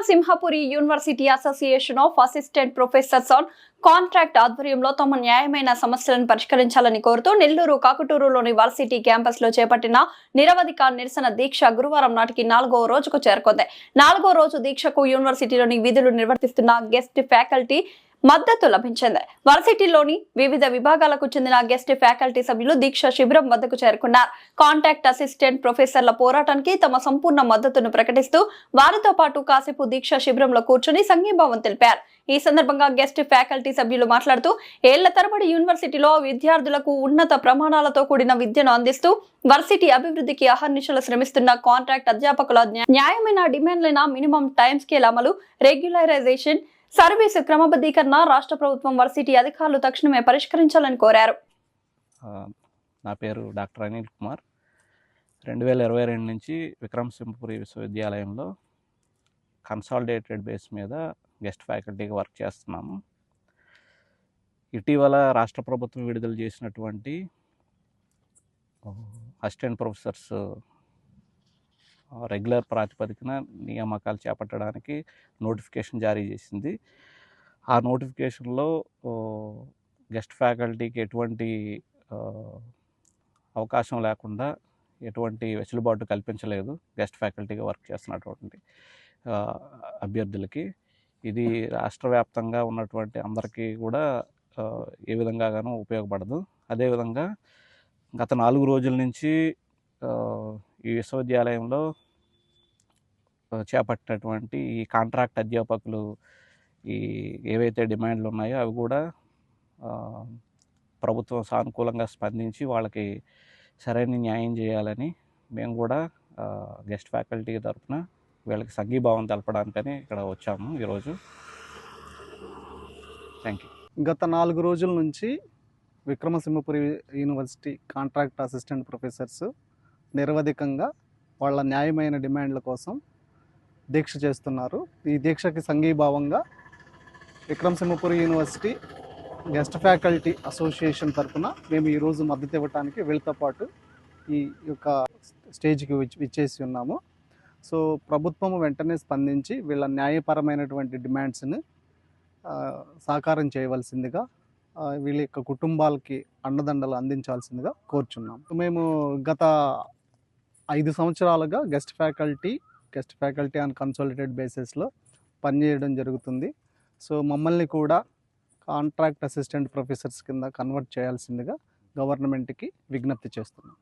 Vikrama Simhapuri university association of assistant professors on contract ఆధ్వర్యంలో తమ న్యాయమైన సమస్యలను పరిష్కరించాలని కోరుతూ నెల్లూరు కాకుటూరులోని వర్సిటీ క్యాంపస్ లో చేపట్టిన నిరవధిక నిరసన దీక్ష గురువారం నాటికి 4వ రోజుకు చేరుకుంది. 4వ రోజు దీక్షకు యూనివర్సిటీలోని విధులు నిర్వర్తిస్తున్న గెస్ట్ ఫ్యాకల్టీ మద్దతు లభించింది. వర్సిటీలోని వివిధ విభాగాలకు చెందిన గెస్ట్ ఫ్యాకల్టీ సభ్యులు దీక్ష శిబిరం వద్దకు చేరుకున్నారు. కాంటాక్ట్ అసిస్టెంట్ ప్రొఫెసర్ల పోరాటానికి తమ సంపూర్ణ మద్దతును ప్రకటిస్తూ వారితో పాటు కాసేపు దీక్ష శిబిరంలో కూర్చుని సంఘీభావం తెలిపారు. ఈ సందర్భంగా గెస్ట్ ఫ్యాకల్టీ సభ్యులు మాట్లాడుతూ ఏళ్ల తరబడి యూనివర్సిటీలో విద్యార్థులకు ఉన్నత ప్రమాణాలతో కూడిన విద్యను అందిస్తూ వర్సిటీ అభివృద్ధికి అహర్నిశలు శ్రమిస్తున్న కాంట్రాక్ట్ అధ్యాపకుల న్యాయమైన డిమాండ్లైన మినిమం టైం స్కేల్ అమలు, రెగ్యులరైజేషన్, సర్వీసు క్రమబద్ధీకరణ రాష్ట్ర ప్రభుత్వం వర్సిటీ అధికారులు తక్షణమే పరిష్కరించాలని కోరారు. నా పేరు డాక్టర్ అనిల్ కుమార్. 2022 నుంచి విక్రమసింహపురి విశ్వవిద్యాలయంలో కన్సాలిడేటెడ్ బేస్ మీద గెస్ట్ ఫ్యాకల్టీగా వర్క్ చేస్తున్నాము. ఇటీవల రాష్ట్ర ప్రభుత్వం విడుదల చేసినటువంటి అసిస్టెంట్ ప్రొఫెసర్స్ రెగ్యులర్ ప్రాతిపదికన నియామకాలు చేపట్టడానికి నోటిఫికేషన్ జారీ చేసింది. ఆ నోటిఫికేషన్లో గెస్ట్ ఫ్యాకల్టీకి ఎటువంటి అవకాశం లేకుండా ఎటువంటి వెసులుబాటు కల్పించలేదు గెస్ట్ ఫ్యాకల్టీగా వర్క్ చేస్తున్నటువంటి అభ్యర్థులకి. ఇది రాష్ట్ర వ్యాప్తంగా ఉన్నటువంటి అందరికీ కూడా ఏ విధంగానూ ఉపయోగపడదు. అదేవిధంగా గత 4 రోజుల నుంచి ఈ విశ్వవిద్యాలయంలో చేపట్టినటువంటి ఈ కాంట్రాక్ట్ అధ్యాపకులు ఈ ఏవైతే డిమాండ్లు ఉన్నాయో అవి కూడా ప్రభుత్వం సానుకూలంగా స్పందించి వాళ్ళకి సరైన న్యాయం చేయాలని మేము కూడా గెస్ట్ ఫ్యాకల్టీ తరఫున వీళ్ళకి సంఘీభావం తెలపడానికని ఇక్కడ వచ్చాము ఈరోజు. Thank you. గత 4 రోజుల నుంచి Vikramasimhapuri university contract assistant professors నిరవధికంగా వాళ్ళ న్యాయమైన డిమాండ్ల కోసం దీక్ష చేస్తున్నారు. ఈ దీక్షకి సంఘీభావంగా Vikramasimhapuri university guest faculty association తరఫున మేము ఈరోజు మద్దతు ఇవ్వడానికి వీళ్ళతో పాటు ఈ యొక్క స్టేజ్కి విచ్చేసి ఉన్నాము. సో ప్రభుత్వం వెంటనే స్పందించి వీళ్ళ న్యాయపరమైనటువంటి డిమాండ్స్ని సాకారం చేయవలసిందిగా వీళ్ళ యొక్క కుటుంబాలకి అండదండలు అందించాల్సిందిగా కోరుచున్నాం. మేము గత 5 సంవత్సరాలుగా గెస్ట్ ఫ్యాకల్టీ ఆన్ కన్సాలిడేటెడ్ బేసిస్లో పనిచేయడం జరుగుతుంది. సో మమ్మల్ని కూడా కాంట్రాక్ట్ అసిస్టెంట్ ప్రొఫెసర్స్ కింద కన్వర్ట్ చేయాల్సిందిగా గవర్నమెంట్కి విజ్ఞప్తి చేస్తున్నాం.